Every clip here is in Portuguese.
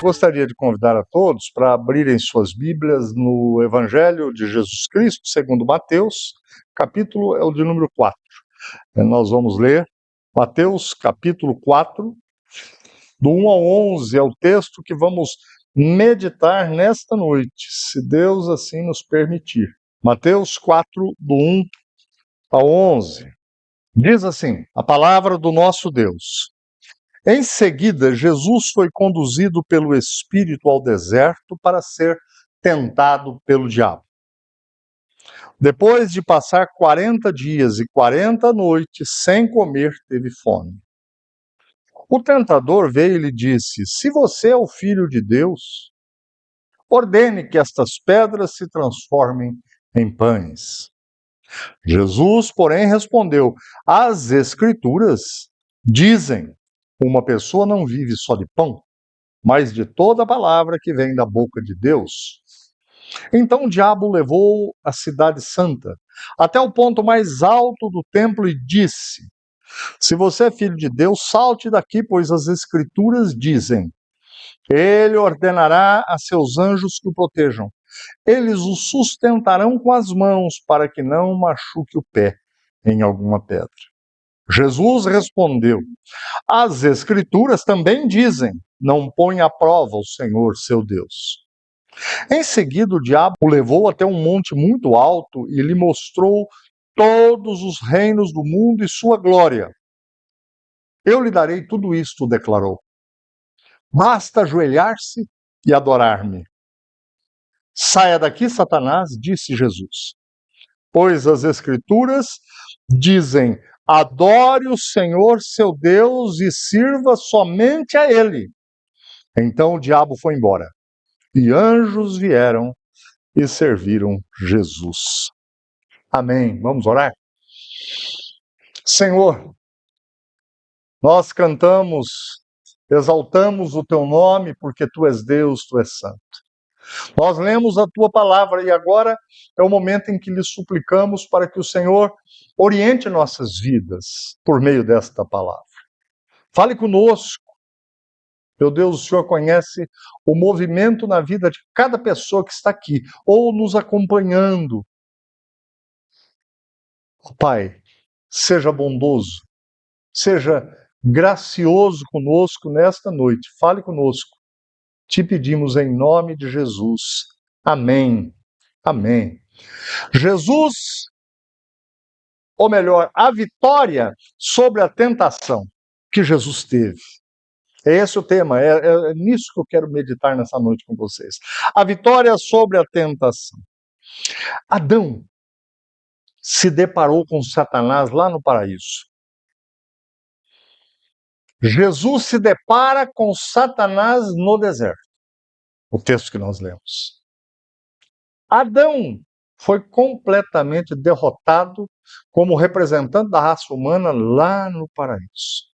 Gostaria de convidar a todos para abrirem suas Bíblias no Evangelho de Jesus Cristo, segundo Mateus, capítulo é o de número 4. Nós vamos ler Mateus, capítulo 4, do 1 ao 11, é o texto que vamos meditar nesta noite, se Deus assim nos permitir. Mateus 4, do 1 ao 11. Diz assim, a palavra do nosso Deus. Em seguida, Jesus foi conduzido pelo Espírito ao deserto para ser tentado pelo diabo. Depois de passar 40 dias e 40 noites sem comer, teve fome. O tentador veio e lhe disse: Se você é o Filho de Deus, ordene que estas pedras se transformem em pães. Jesus, porém, respondeu: As Escrituras dizem: uma pessoa não vive só de pão, mas de toda a palavra que vem da boca de Deus. Então o diabo levou a cidade santa até o ponto mais alto do templo e disse: Se você é filho de Deus, salte daqui, pois as Escrituras dizem: Ele ordenará a seus anjos que o protejam. Eles o sustentarão com as mãos para que não machuque o pé em alguma pedra. Jesus respondeu: As Escrituras também dizem: Não põe à prova o Senhor, seu Deus. Em seguida, o diabo o levou até um monte muito alto e lhe mostrou todos os reinos do mundo e sua glória. Eu lhe darei tudo isto, declarou. Basta ajoelhar-se e adorar-me. Saia daqui, Satanás, disse Jesus. Pois as Escrituras dizem: Adore o Senhor, seu Deus, e sirva somente a Ele. Então o diabo foi embora, e anjos vieram e serviram Jesus. Amém. Vamos orar? Senhor, nós cantamos, exaltamos o teu nome, porque tu és Deus, tu és santo. Nós lemos a tua palavra e agora é o momento em que lhe suplicamos para que o Senhor oriente nossas vidas por meio desta palavra. Fale conosco. Meu Deus, o Senhor conhece o movimento na vida de cada pessoa que está aqui ou nos acompanhando. Pai, seja bondoso, seja gracioso conosco nesta noite. Fale conosco. Te pedimos em nome de Jesus. Amém. Amém. Jesus, ou melhor, a vitória sobre a tentação que Jesus teve. É esse o tema, é nisso que eu quero meditar nessa noite com vocês. A vitória sobre a tentação. Adão se deparou com Satanás lá no paraíso. Jesus se depara com Satanás no deserto. O texto que nós lemos. Adão foi completamente derrotado como representante da raça humana lá no paraíso.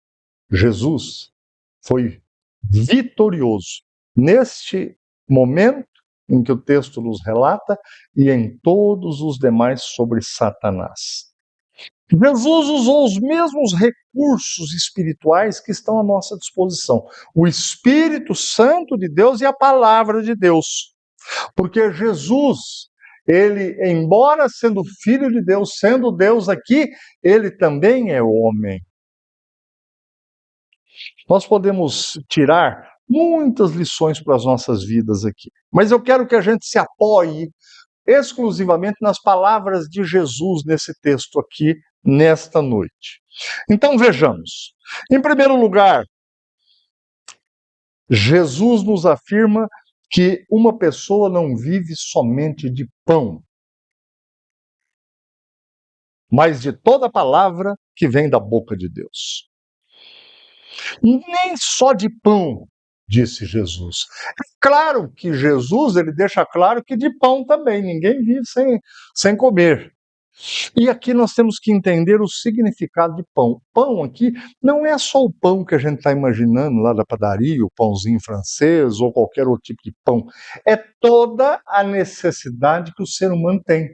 Jesus foi vitorioso neste momento em que o texto nos relata e em todos os demais sobre Satanás. Jesus usou os mesmos recursos espirituais que estão à nossa disposição. O Espírito Santo de Deus e a Palavra de Deus. Porque Jesus, ele, embora sendo Filho de Deus, sendo Deus aqui, ele também é homem. Nós podemos tirar muitas lições para as nossas vidas aqui. Mas eu quero que a gente se apoie exclusivamente nas palavras de Jesus nesse texto aqui, nesta noite. Então vejamos. Em primeiro lugar, Jesus nos afirma que uma pessoa não vive somente de pão, mas de toda palavra que vem da boca de Deus. Nem só de pão, disse Jesus. É claro que Jesus, ele deixa claro que de pão também, ninguém vive sem comer. E aqui nós temos que entender o significado de pão. Pão aqui não é só o pão que a gente está imaginando lá da padaria, o pãozinho francês ou qualquer outro tipo de pão. É toda a necessidade que o ser humano tem.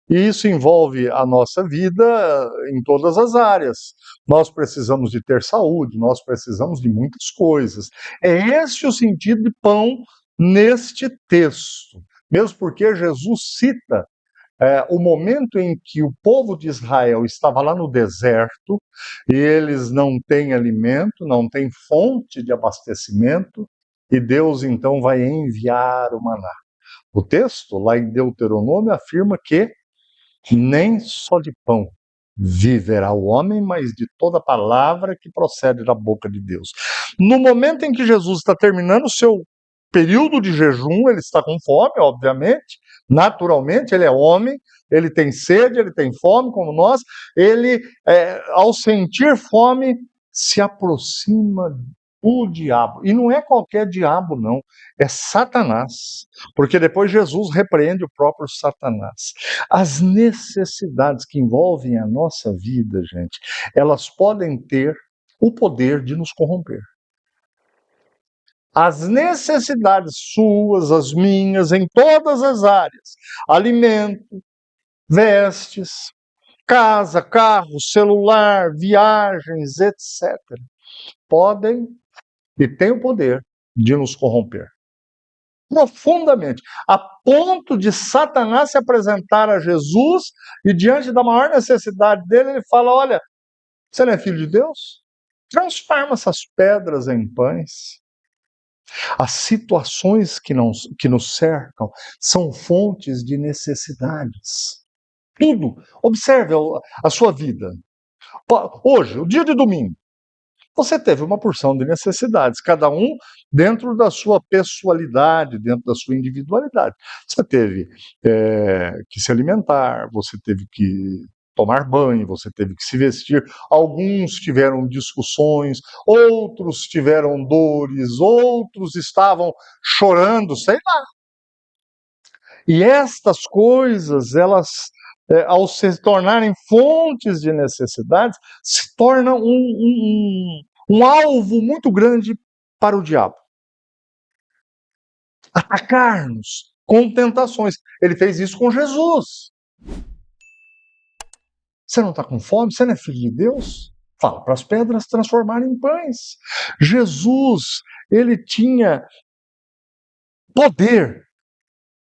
E isso envolve a nossa vida em todas as áreas. Nós precisamos de ter saúde, nós precisamos de muitas coisas. É esse o sentido de pão neste texto. Mesmo porque Jesus cita o momento em que o povo de Israel estava lá no deserto, e eles não têm alimento, não têm fonte de abastecimento, e Deus então vai enviar o maná. O texto, lá em Deuteronômio, afirma que nem só de pão viverá o homem, mas de toda palavra que procede da boca de Deus. No momento em que Jesus está terminando o seu período de jejum, ele está com fome, obviamente, naturalmente, ele é homem, ele tem sede, ele tem fome, como nós, ele, ao sentir fome, se aproxima do diabo. E não é qualquer diabo, não, é Satanás, porque depois Jesus repreende o próprio Satanás. As necessidades que envolvem a nossa vida, gente, elas podem ter o poder de nos corromper. As necessidades suas, as minhas, em todas as áreas, alimento, vestes, casa, carro, celular, viagens, etc., podem e têm o poder de nos corromper profundamente, a ponto de Satanás se apresentar a Jesus e, diante da maior necessidade dele, ele fala: olha, você não é filho de Deus? Transforma essas pedras em pães. As situações que nos cercam são fontes de necessidades. Tudo. Observe a sua vida. Hoje, o dia de domingo, você teve uma porção de necessidades, cada um dentro da sua pessoalidade, dentro da sua individualidade. Você teve que se alimentar, você teve que tomar banho, você teve que se vestir. Alguns tiveram discussões, outros tiveram dores, outros estavam chorando, sei lá. E estas coisas, elas, ao se tornarem fontes de necessidades, se tornam um alvo muito grande para o diabo. Atacar-nos com tentações. Ele fez isso com Jesus. Você não está com fome? Você não é filho de Deus? Fala para as pedras transformarem em pães. Jesus, ele tinha poder,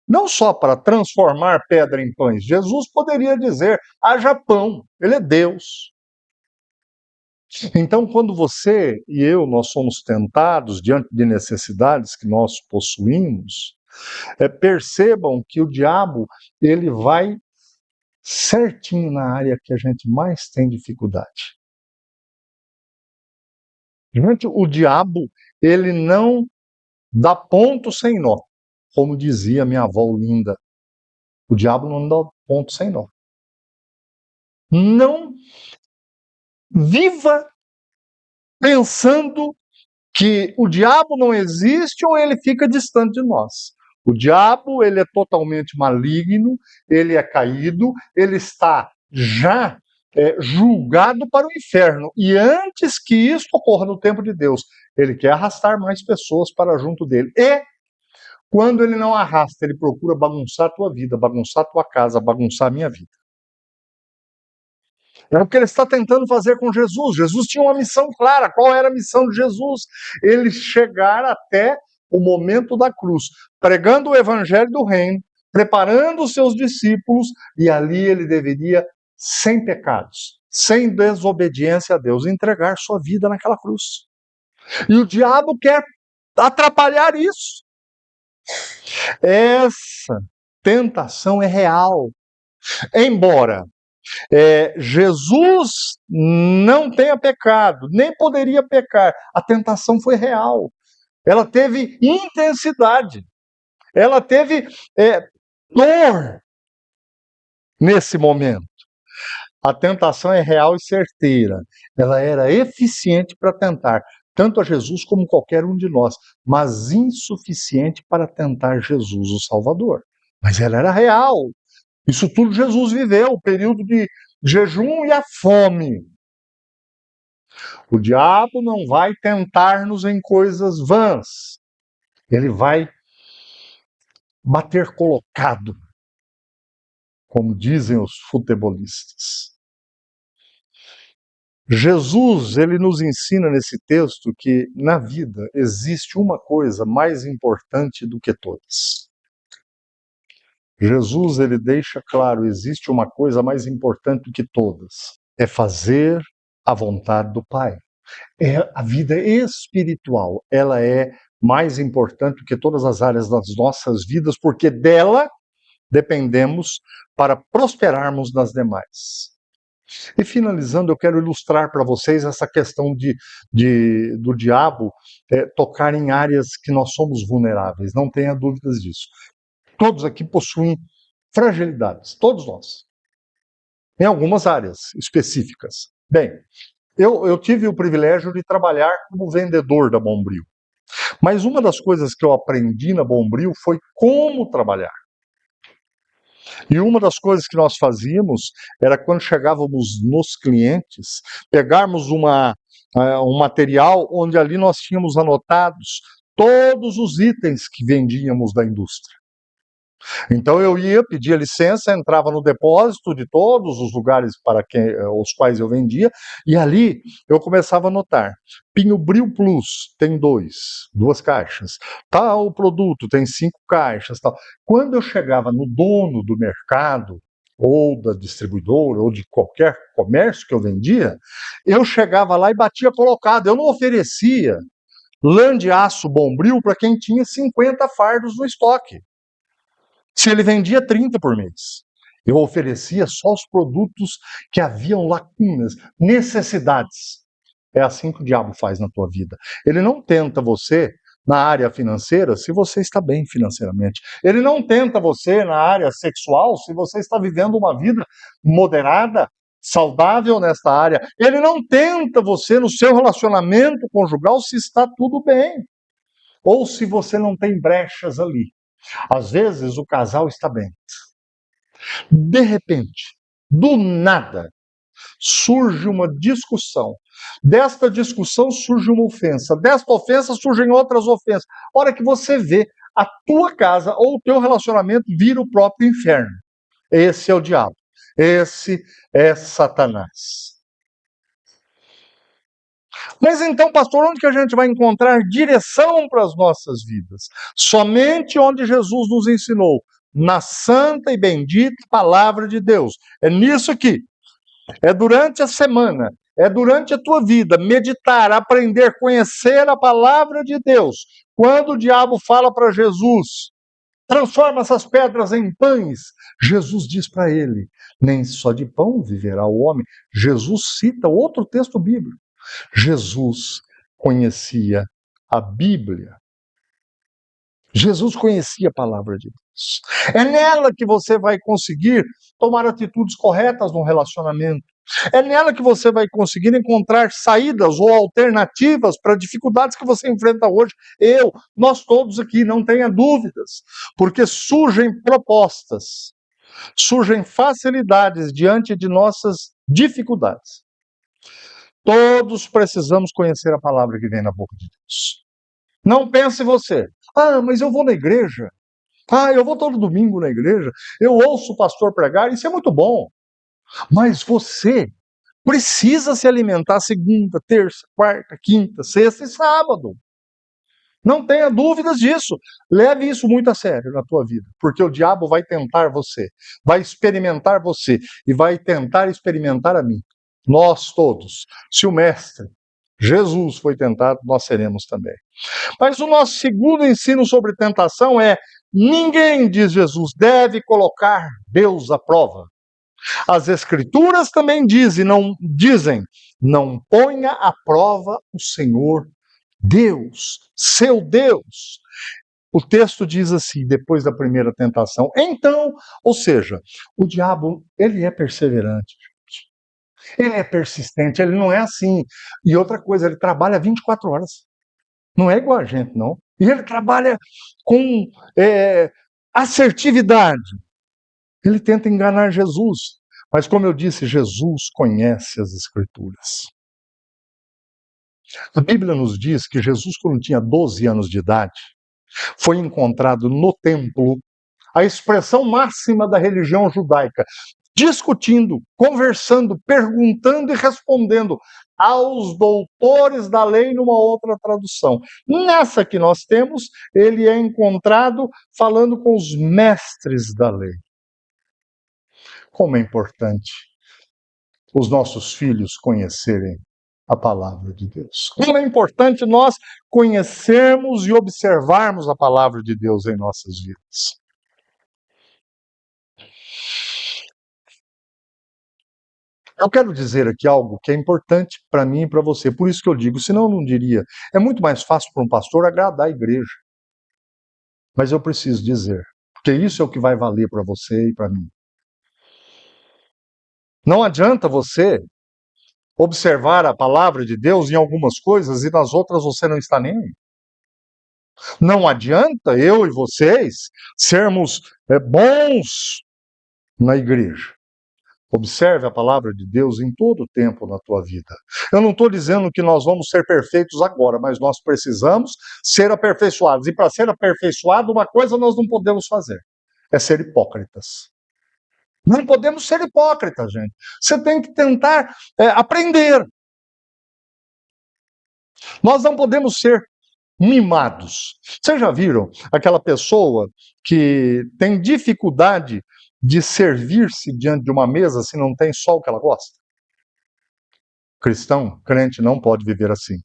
não só para transformar pedra em pães. Jesus poderia dizer: haja pão. Ele é Deus. Então, quando você e eu, nós somos tentados diante de necessidades que nós possuímos, percebam que o diabo, ele vai certinho na área que a gente mais tem dificuldade. Gente, o diabo, ele não dá ponto sem nó. Como dizia minha avó linda, o diabo não dá ponto sem nó. Não viva pensando que o diabo não existe ou ele fica distante de nós. O diabo, ele é totalmente maligno, ele é caído, ele está já julgado para o inferno. E antes que isso ocorra no tempo de Deus, ele quer arrastar mais pessoas para junto dele. E quando ele não arrasta, ele procura bagunçar a tua vida, bagunçar a tua casa, bagunçar a minha vida. É o que ele está tentando fazer com Jesus. Jesus tinha uma missão clara. Qual era a missão de Jesus? Ele chegar até o momento da cruz, pregando o evangelho do reino, preparando os seus discípulos, e ali ele deveria, sem pecados, sem desobediência a Deus, entregar sua vida naquela cruz. E o diabo quer atrapalhar isso. Essa tentação é real. Embora Jesus não tenha pecado, nem poderia pecar, a tentação foi real. Ela teve intensidade. Ela teve dor nesse momento. A tentação é real e certeira. Ela era eficiente para tentar tanto a Jesus como qualquer um de nós, mas insuficiente para tentar Jesus, o Salvador. Mas ela era real. Isso tudo Jesus viveu, o período de jejum e a fome. O diabo não vai tentar-nos em coisas vãs. Ele vai bater colocado. como dizem os futebolistas. Jesus, ele nos ensina nesse texto que na vida existe uma coisa mais importante do que todas. Jesus, ele deixa claro, existe uma coisa mais importante do que todas. É fazer a vontade do Pai. A vida espiritual, ela é mais importante do que todas as áreas das nossas vidas, porque dela dependemos para prosperarmos nas demais. E finalizando, eu quero ilustrar para vocês essa questão do diabo tocar em áreas que nós somos vulneráveis, não tenha dúvidas disso. Todos aqui possuem fragilidades, todos nós, em algumas áreas específicas. Bem, eu tive o privilégio de trabalhar como vendedor da Bombril, mas uma das coisas que eu aprendi na Bombril foi como trabalhar. E uma das coisas que nós fazíamos era, quando chegávamos nos clientes, pegarmos um material onde ali nós tínhamos anotados todos os itens que vendíamos da indústria. Então eu ia, pedia licença, entrava no depósito de todos os lugares para os quais eu vendia, e ali eu começava a anotar. Pinho Bril Plus tem duas caixas. Tal produto tem 5 caixas. Tal. Quando eu chegava no dono do mercado, ou da distribuidora, ou de qualquer comércio que eu vendia, eu chegava lá e batia colocado. Eu não oferecia lã de aço Bombril para quem tinha 50 fardos no estoque. Se ele vendia 30 por mês, eu oferecia só os produtos que haviam lacunas, necessidades. É assim que o diabo faz na tua vida. Ele não tenta você na área financeira se você está bem financeiramente. Ele não tenta você na área sexual se você está vivendo uma vida moderada, saudável nesta área. Ele não tenta você no seu relacionamento conjugal se está tudo bem, ou se você não tem brechas ali. Às vezes o casal está bem. De repente, do nada, surge uma discussão. Desta discussão surge uma ofensa. Desta ofensa surgem outras ofensas. A hora que você vê, a tua casa ou o teu relacionamento vira o próprio inferno. Esse é o diabo. Esse é Satanás. Mas então, pastor, onde que a gente vai encontrar direção para as nossas vidas? Somente onde Jesus nos ensinou, na santa e bendita palavra de Deus. É nisso aqui. É durante a semana, é durante a tua vida, meditar, aprender, conhecer a palavra de Deus. Quando o diabo fala para Jesus, transforma essas pedras em pães, Jesus diz para ele, nem só de pão viverá o homem. Jesus cita outro texto bíblico. Jesus conhecia a Bíblia. Jesus conhecia a palavra de Deus. É nela que você vai conseguir tomar atitudes corretas no relacionamento. É nela que você vai conseguir encontrar saídas ou alternativas para dificuldades que você enfrenta hoje. Nós todos aqui, não tenha dúvidas, porque surgem propostas, surgem facilidades diante de nossas dificuldades. Todos precisamos conhecer a palavra que vem na boca de Deus. Não pense você, mas eu vou na igreja. Eu vou todo domingo na igreja. Eu ouço o pastor pregar, isso é muito bom. Mas você precisa se alimentar segunda, terça, quarta, quinta, sexta e sábado. Não tenha dúvidas disso. Leve isso muito a sério na tua vida, porque o diabo vai tentar você, vai experimentar você e vai tentar experimentar a mim. Nós todos. Se o Mestre Jesus foi tentado, nós seremos também. Mas o nosso segundo ensino sobre tentação é: ninguém, diz Jesus, deve colocar Deus à prova. As Escrituras também dizem, não ponha à prova o Senhor Deus, seu Deus. O texto diz assim, depois da primeira tentação. Então, ou seja, o diabo, ele é perseverante. Ele é persistente, ele não é assim. E outra coisa, ele trabalha 24 horas. Não é igual a gente, não. E ele trabalha com assertividade. Ele tenta enganar Jesus. Mas, como eu disse, Jesus conhece as Escrituras. A Bíblia nos diz que Jesus, quando tinha 12 anos de idade, foi encontrado no templo a expressão máxima da religião judaica, discutindo, conversando, perguntando e respondendo aos doutores da lei numa outra tradução. Nessa que nós temos, ele é encontrado falando com os mestres da lei. Como é importante os nossos filhos conhecerem a palavra de Deus. Como é importante nós conhecermos e observarmos a palavra de Deus em nossas vidas. Eu quero dizer aqui algo que é importante para mim e para você, por isso que eu digo, senão eu não diria. É muito mais fácil para um pastor agradar a igreja. Mas eu preciso dizer, porque isso é o que vai valer para você e para mim. Não adianta você observar a palavra de Deus em algumas coisas e nas outras você não está nem aí. Não adianta eu e vocês sermos bons na igreja. Observe a palavra de Deus em todo o tempo na tua vida. Eu não estou dizendo que nós vamos ser perfeitos agora, mas nós precisamos ser aperfeiçoados. E para ser aperfeiçoado, uma coisa nós não podemos fazer: é ser hipócritas. Não podemos ser hipócritas, gente. Você tem que tentar aprender. Nós não podemos ser mimados. Vocês já viram aquela pessoa que tem dificuldade de servir-se diante de uma mesa se não tem só o que ela gosta? Cristão, crente, não pode viver assim.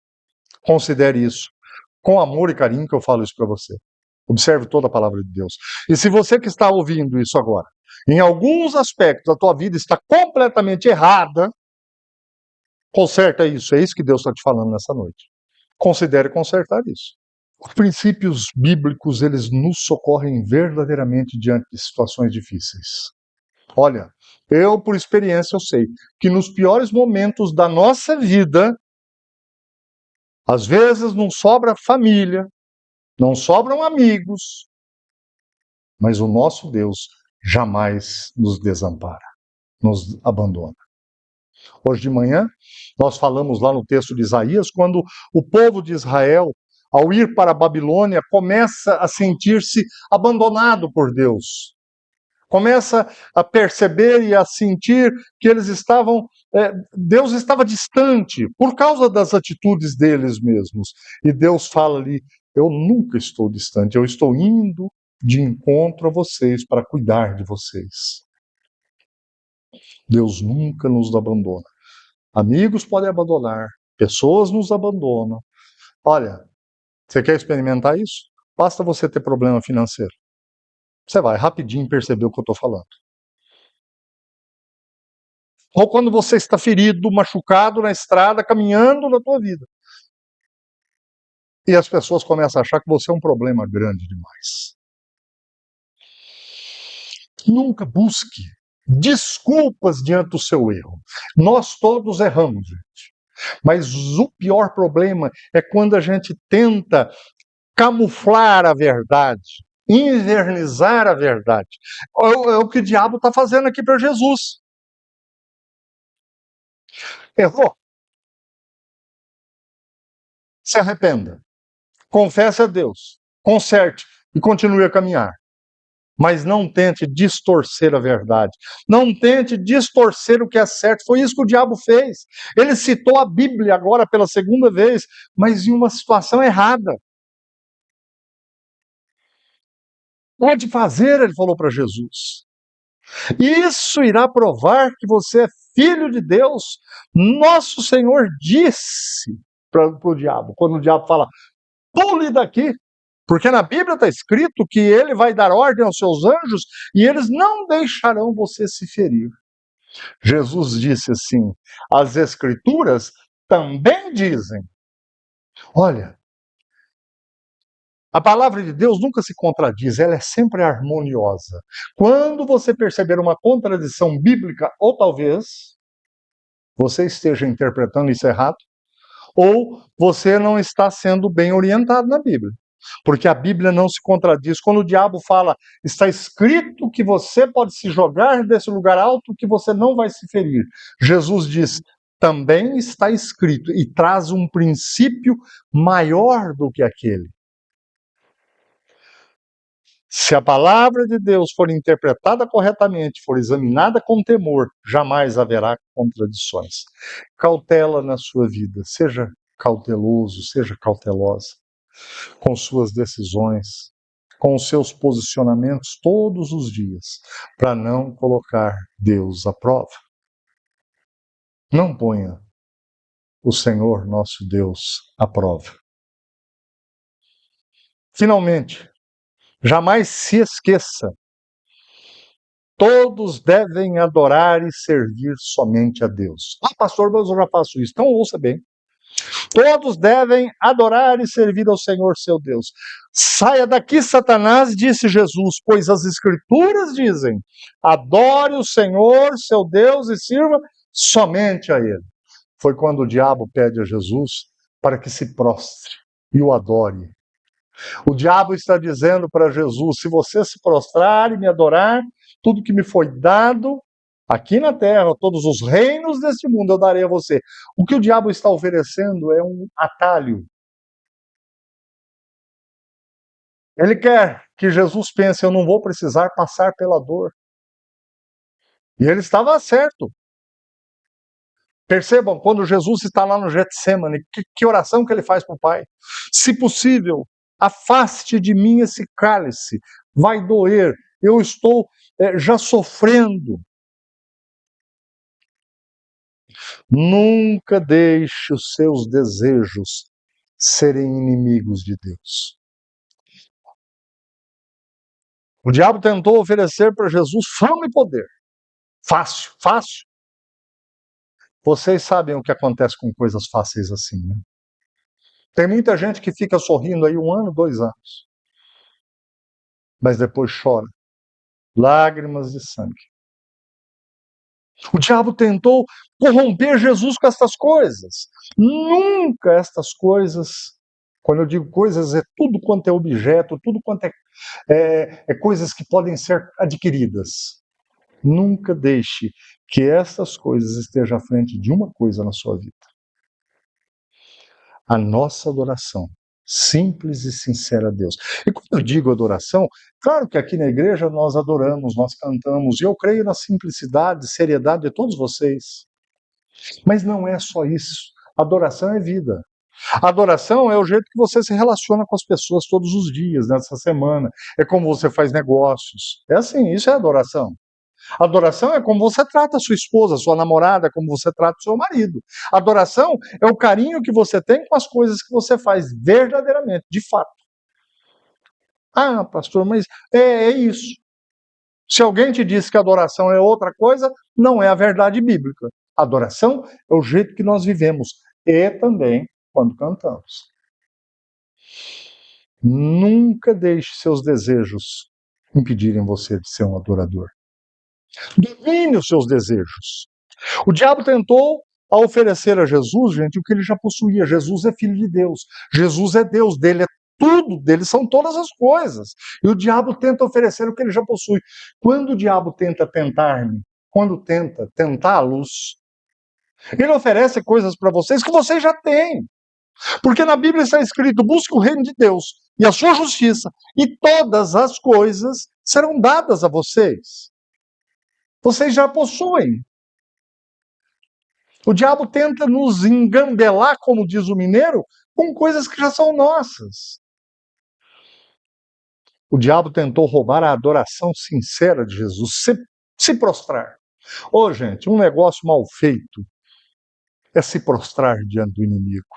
Considere isso. Com amor e carinho que eu falo isso para você. Observe toda a palavra de Deus. E se você que está ouvindo isso agora, em alguns aspectos a tua vida está completamente errada, conserta isso. É isso que Deus está te falando nessa noite. Considere consertar isso. Os princípios bíblicos, eles nos socorrem verdadeiramente diante de situações difíceis. Olha, eu por experiência eu sei que nos piores momentos da nossa vida, às vezes não sobra família, não sobram amigos, mas o nosso Deus jamais nos desampara, nos abandona. Hoje de manhã, nós falamos lá no texto de Isaías, quando o povo de Israel, ao ir para a Babilônia, começa a sentir-se abandonado por Deus. Começa a perceber e a sentir que eles estavam, Deus estava distante por causa das atitudes deles mesmos. E Deus fala ali: eu nunca estou distante, eu estou indo de encontro a vocês para cuidar de vocês. Deus nunca nos abandona. Amigos podem abandonar, pessoas nos abandonam. Olha, você quer experimentar isso? Basta você ter problema financeiro. Você vai rapidinho perceber o que eu estou falando. Ou quando você está ferido, machucado na estrada, caminhando na tua vida. E as pessoas começam a achar que você é um problema grande demais. Nunca busque desculpas diante do seu erro. Nós todos erramos, gente. Mas o pior problema é quando a gente tenta camuflar a verdade, invernizar a verdade. É o que o diabo está fazendo aqui para Jesus. Errou. Se arrependa. Confesse a Deus. Conserte e continue a caminhar. Mas não tente distorcer a verdade. Não tente distorcer o que é certo. Foi isso que o diabo fez. Ele citou a Bíblia agora pela segunda vez, mas em uma situação errada. Pode fazer, ele falou para Jesus. Isso irá provar que você é filho de Deus. Nosso Senhor disse para o diabo, quando o diabo fala: pule daqui, porque na Bíblia está escrito que ele vai dar ordem aos seus anjos e eles não deixarão você se ferir. Jesus disse assim: as Escrituras também dizem. Olha, a palavra de Deus nunca se contradiz, ela é sempre harmoniosa. Quando você perceber uma contradição bíblica, ou talvez você esteja interpretando isso errado, ou você não está sendo bem orientado na Bíblia. Porque a Bíblia não se contradiz. Quando o diabo fala, está escrito que você pode se jogar desse lugar alto que você não vai se ferir. Jesus diz, também está escrito, e traz um princípio maior do que aquele. Se a palavra de Deus for interpretada corretamente, for examinada com temor, jamais haverá contradições. Cautela na sua vida, seja cauteloso, seja cautelosa com suas decisões, com os seus posicionamentos todos os dias, para não colocar Deus à prova. Não ponha o Senhor nosso Deus à prova. Finalmente, jamais se esqueça, todos devem adorar e servir somente a Deus. Ah, pastor, mas eu já faço isso. Então ouça bem. Todos devem adorar e servir ao Senhor seu Deus. Saia daqui, Satanás, disse Jesus, pois as Escrituras dizem: adore o Senhor seu Deus e sirva somente a Ele. Foi quando o diabo pede a Jesus para que se prostre e o adore. O diabo está dizendo para Jesus: se você se prostrar e me adorar, tudo que me foi dado aqui na terra, todos os reinos deste mundo eu darei a você. O que o diabo está oferecendo é um atalho. Ele quer que Jesus pense: eu não vou precisar passar pela dor. E ele estava certo. Percebam, quando Jesus está lá no Getsemane, que oração que ele faz para o Pai? Se possível, afaste de mim esse cálice, vai doer, eu estou já sofrendo. Nunca deixe os seus desejos serem inimigos de Deus. O diabo tentou oferecer para Jesus fama e poder. Fácil, fácil. Vocês sabem o que acontece com coisas fáceis assim, né? Tem muita gente que fica sorrindo aí 1 ano, 2 anos, mas depois chora. Lágrimas de sangue. O diabo tentou corromper Jesus com estas coisas. Nunca estas coisas, quando eu digo coisas, é tudo quanto é objeto, tudo quanto é coisas que podem ser adquiridas. Nunca deixe que essas coisas estejam à frente de uma coisa na sua vida: a nossa adoração, simples e sincera a Deus. E quando eu digo adoração, claro que aqui na igreja nós adoramos, nós cantamos, e eu creio na simplicidade, seriedade de todos vocês. Mas não é só isso. Adoração é vida. Adoração é o jeito que você se relaciona com as pessoas todos os dias, nessa semana. É como você faz negócios. É assim, isso é adoração. Adoração é como você trata a sua esposa, sua namorada, como você trata o seu marido. Adoração é o carinho que você tem com as coisas que você faz verdadeiramente, de fato. Ah, pastor, mas é isso. Se alguém te diz que adoração é outra coisa, não é a verdade bíblica. Adoração é o jeito que nós vivemos e também quando cantamos. Nunca deixe seus desejos impedirem você de ser um adorador. Domine os seus desejos. O diabo tentou oferecer a Jesus, gente, o que ele já possuía. Jesus é filho de Deus. Jesus é Deus, dele é tudo, dele são todas as coisas. E o diabo tenta oferecer o que ele já possui. Quando o diabo tenta tentar-me, quando tenta tentá-los, ele oferece coisas para vocês que vocês já têm. Porque na Bíblia está escrito: busque o reino de Deus e a sua justiça, e todas as coisas serão dadas a vocês. Vocês já possuem. O diabo tenta nos engambelar, como diz o mineiro, com coisas que já são nossas. O diabo tentou roubar a adoração sincera de Jesus, se prostrar. Ô, gente, um negócio mal feito é se prostrar diante do inimigo.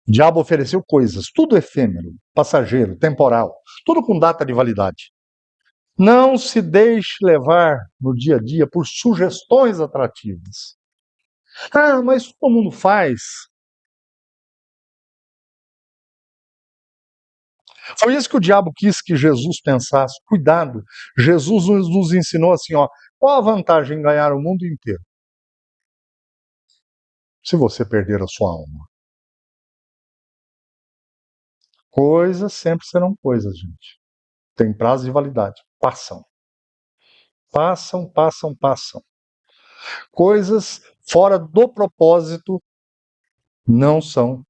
O diabo ofereceu coisas, tudo efêmero, passageiro, temporal, tudo com data de validade. Não se deixe levar no dia a dia por sugestões atrativas. Ah, mas todo mundo faz. Foi isso que o diabo quis que Jesus pensasse. Cuidado, Jesus nos ensinou assim, ó, qual a vantagem em ganhar o mundo inteiro se você perder a sua alma? Coisas sempre serão coisas, gente. Tem prazo de validade. Passam. Passam, passam, passam. Coisas fora do propósito não são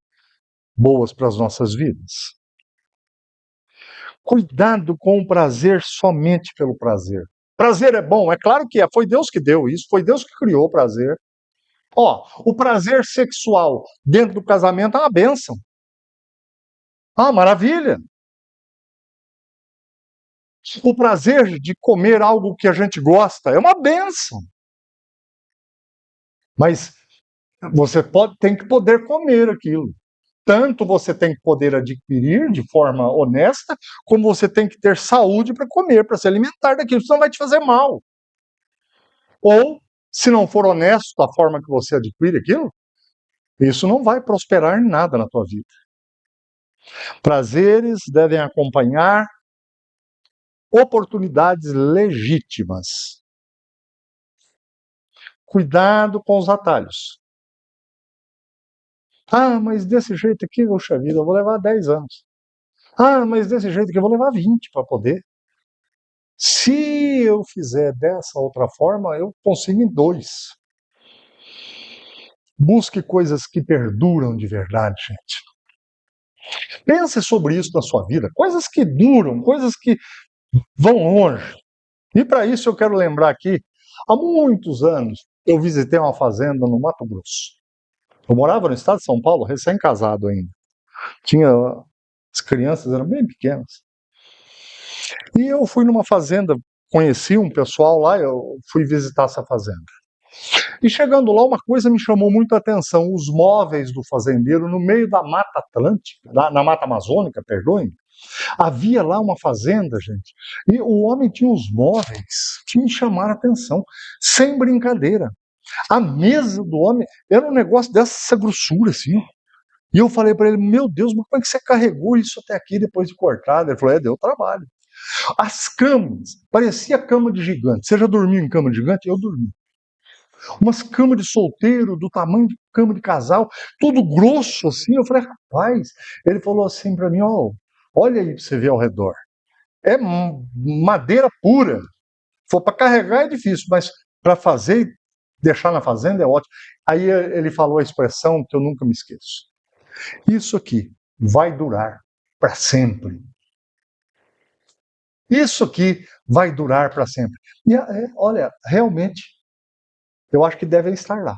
boas para as nossas vidas. Cuidado com o prazer somente pelo prazer. Prazer é bom, é claro que é. Foi Deus que deu isso, foi Deus que criou o prazer. O prazer sexual dentro do casamento é uma bênção. Maravilha! O prazer de comer algo que a gente gosta é uma bênção. Mas você tem que poder comer aquilo. Tanto você tem que poder adquirir de forma honesta, como você tem que ter saúde para comer, para se alimentar daquilo, senão vai te fazer mal. Ou, se não for honesto a forma que você adquire aquilo, isso não vai prosperar em nada na tua vida. Prazeres devem acompanhar oportunidades legítimas. Cuidado com os atalhos. Mas desse jeito aqui, poxa vida, eu vou levar 10 anos. Mas desse jeito aqui eu vou levar 20 para poder. Se eu fizer dessa outra forma, eu consigo em 2. Busque coisas que perduram de verdade, gente. Pense sobre isso na sua vida. Coisas que duram, coisas que vão longe. E para isso eu quero lembrar aqui, há muitos anos, eu visitei uma fazenda no Mato Grosso. Eu morava no estado de São Paulo, recém-casado ainda. As crianças eram bem pequenas. E eu fui numa fazenda, conheci um pessoal lá, eu fui visitar essa fazenda. E chegando lá, uma coisa me chamou muito a atenção: os móveis do fazendeiro no meio da Mata Atlântica, na Mata Amazônica, perdoem. Havia lá uma fazenda, gente, e o homem tinha os móveis que me chamaram a atenção, sem brincadeira. A mesa do homem era um negócio dessa grossura, assim. E eu falei para ele: meu Deus, mas como é que você carregou isso até aqui depois de cortado? Ele falou: deu trabalho. As camas, parecia cama de gigante. Você já dormiu em cama de gigante? Eu dormi. Umas camas de solteiro, do tamanho de cama de casal, tudo grosso assim. Eu falei: rapaz. Ele falou assim para mim: olha aí para você ver ao redor. É madeira pura. Se for para carregar é difícil, mas para fazer e deixar na fazenda é ótimo. Aí ele falou a expressão que eu nunca me esqueço: isso aqui vai durar para sempre. Isso aqui vai durar para sempre. E olha, realmente, eu acho que devem estar lá,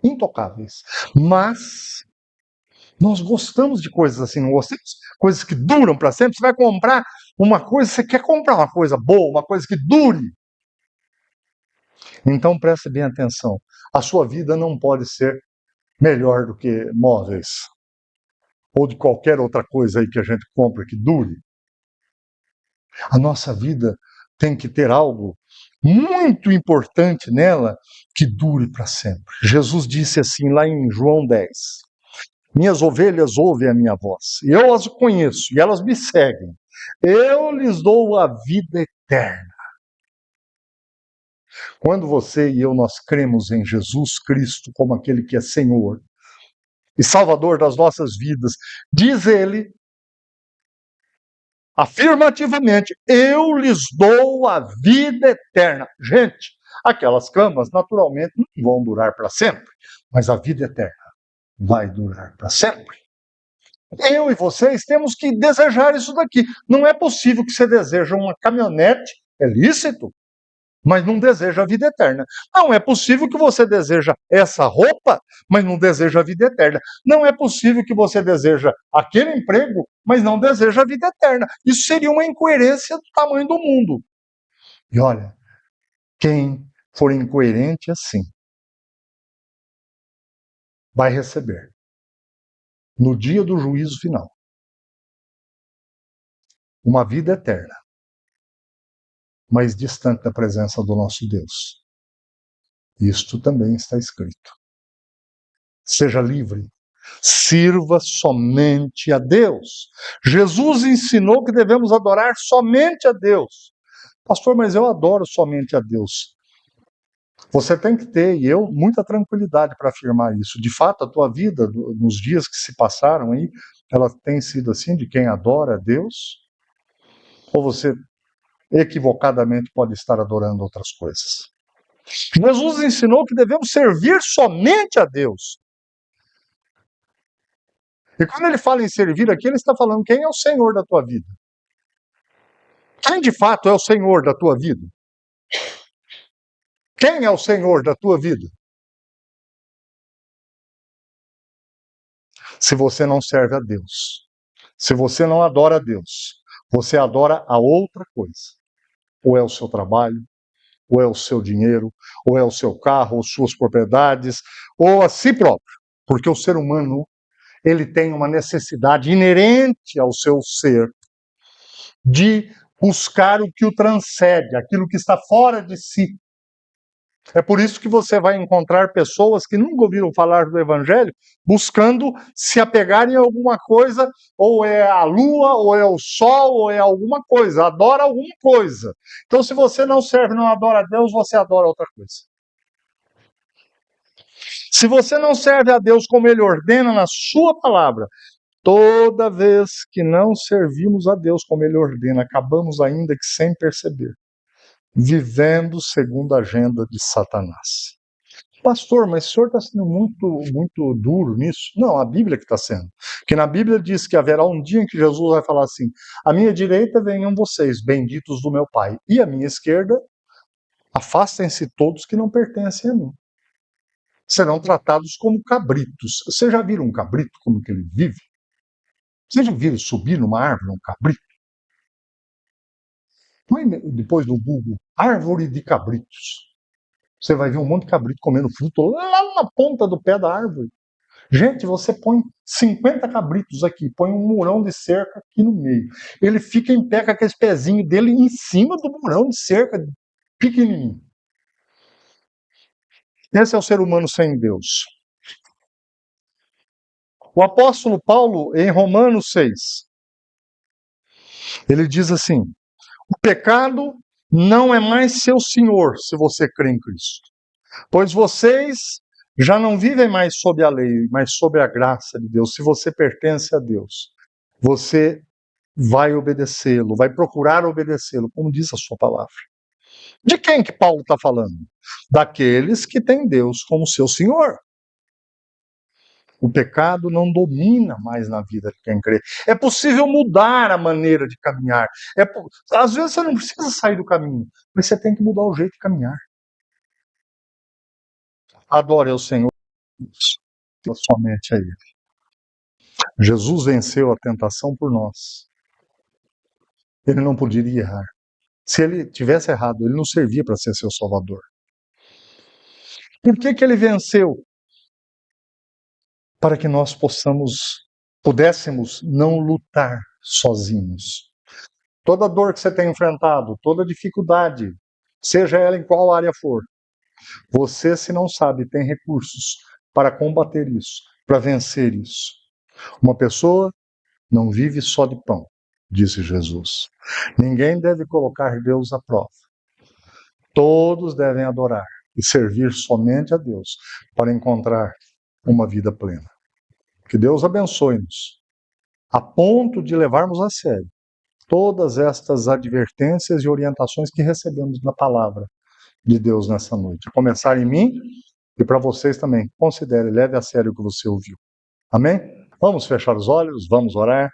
intocáveis. Mas nós gostamos de coisas assim, não gostamos? Coisas que duram para sempre. Você vai comprar uma coisa, você quer comprar uma coisa boa, uma coisa que dure. Então preste bem atenção. A sua vida não pode ser melhor do que móveis ou de qualquer outra coisa aí que a gente compra que dure. A nossa vida tem que ter algo muito importante nela que dure para sempre. Jesus disse assim lá em João 10: minhas ovelhas ouvem a minha voz, eu as conheço e elas me seguem. Eu lhes dou a vida eterna. Quando você e eu nós cremos em Jesus Cristo como aquele que é Senhor e Salvador das nossas vidas, diz ele afirmativamente: eu lhes dou a vida eterna. Gente, aquelas camas naturalmente não vão durar para sempre, mas a vida eterna vai durar para sempre. Eu e vocês temos que desejar isso daqui. Não é possível que você deseje uma caminhonete, é lícito, mas não deseja a vida eterna. Não é possível que você deseja essa roupa, mas não deseja a vida eterna. Não é possível que você deseja aquele emprego, mas não deseja a vida eterna. Isso seria uma incoerência do tamanho do mundo. E olha, quem for incoerente assim, vai receber, no dia do juízo final, uma vida eterna, mas distante da presença do nosso Deus. Isto também está escrito. Seja livre. Sirva somente a Deus. Jesus ensinou que devemos adorar somente a Deus. Pastor, mas eu adoro somente a Deus. Você tem que ter, e eu, muita tranquilidade para afirmar isso. De fato, a tua vida, nos dias que se passaram aí, ela tem sido assim, de quem adora a Deus? Ou você equivocadamente pode estar adorando outras coisas? Jesus ensinou que devemos servir somente a Deus. E quando ele fala em servir aqui, ele está falando quem é o Senhor da tua vida. Quem de fato é o Senhor da tua vida? Quem é o Senhor da tua vida? Se você não serve a Deus, se você não adora a Deus, você adora a outra coisa. Ou é o seu trabalho, ou é o seu dinheiro, ou é o seu carro, ou suas propriedades, ou a si próprio. Porque o ser humano, ele tem uma necessidade inerente ao seu ser de buscar o que o transcende, aquilo que está fora de si. É por isso que você vai encontrar pessoas que nunca ouviram falar do Evangelho, buscando se apegarem a alguma coisa, ou é a lua, ou é o sol, ou é alguma coisa, adora alguma coisa. Então, se você não serve, não adora a Deus, você adora outra coisa. Se você não serve a Deus como Ele ordena na sua palavra, toda vez que não servimos a Deus como Ele ordena, acabamos ainda que sem perceber, vivendo segundo a agenda de Satanás. Pastor, mas o senhor está sendo muito duro nisso? Não, a Bíblia que está sendo. Porque na Bíblia diz que haverá um dia em que Jesus vai falar assim: à minha direita venham vocês, benditos do meu Pai, e à minha esquerda, afastem-se todos que não pertencem a mim. Serão tratados como cabritos. Você já viram um cabrito, como que ele vive? Você já viram subir numa árvore um cabrito? Põe depois no Google, árvore de cabritos. Você vai ver um monte de cabrito comendo fruto lá na ponta do pé da árvore. Gente, você põe 50 cabritos aqui, põe um murão de cerca aqui no meio. Ele fica em pé com aqueles pezinhos dele em cima do murão de cerca, pequenininho. Esse é o ser humano sem Deus. O apóstolo Paulo, em Romanos 6, ele diz assim: o pecado não é mais seu senhor, se você crê em Cristo. Pois vocês já não vivem mais sob a lei, mas sob a graça de Deus. Se você pertence a Deus, você vai obedecê-lo, vai procurar obedecê-lo, como diz a sua palavra. De quem que Paulo está falando? Daqueles que têm Deus como seu Senhor. O pecado não domina mais na vida de quem crê. É possível mudar a maneira de caminhar. Às vezes você não precisa sair do caminho, mas você tem que mudar o jeito de caminhar. Adore ao Senhor somente a Ele. Jesus venceu a tentação por nós. Ele não poderia errar. Se ele tivesse errado, ele não servia para ser seu salvador. Por que ele venceu? Para que nós pudéssemos não lutar sozinhos. Toda dor que você tem enfrentado, toda dificuldade, seja ela em qual área for, você, se não sabe, tem recursos para combater isso, para vencer isso. Uma pessoa não vive só de pão, disse Jesus. Ninguém deve colocar Deus à prova. Todos devem adorar e servir somente a Deus para encontrar uma vida plena. Que Deus abençoe-nos, a ponto de levarmos a sério todas estas advertências e orientações que recebemos na palavra de Deus nessa noite. A começar em mim e para vocês também. Considere, leve a sério o que você ouviu. Amém? Vamos fechar os olhos, vamos orar.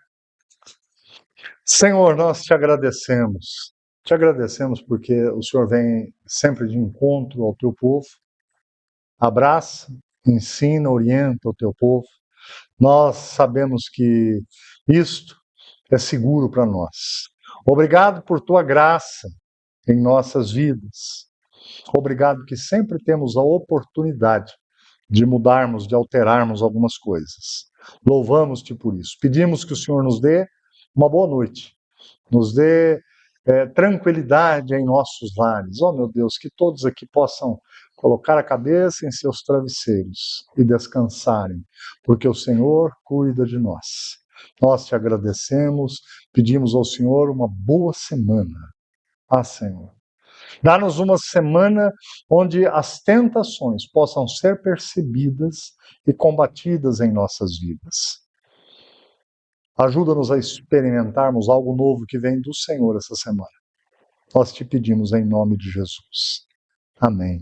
Senhor, nós te agradecemos. Te agradecemos porque o Senhor vem sempre de encontro ao teu povo, abraça, ensina, orienta o teu povo. Nós sabemos que isto é seguro para nós. Obrigado por tua graça em nossas vidas. Obrigado que sempre temos a oportunidade de mudarmos, de alterarmos algumas coisas. Louvamos-te por isso. Pedimos que o Senhor nos dê uma boa noite, nos dê tranquilidade em nossos lares. Oh, meu Deus, que todos aqui possam colocar a cabeça em seus travesseiros e descansarem, porque o Senhor cuida de nós. Nós te agradecemos, pedimos ao Senhor uma boa semana. Ah, Senhor, dá-nos uma semana onde as tentações possam ser percebidas e combatidas em nossas vidas. Ajuda-nos a experimentarmos algo novo que vem do Senhor essa semana. Nós te pedimos em nome de Jesus. Amém.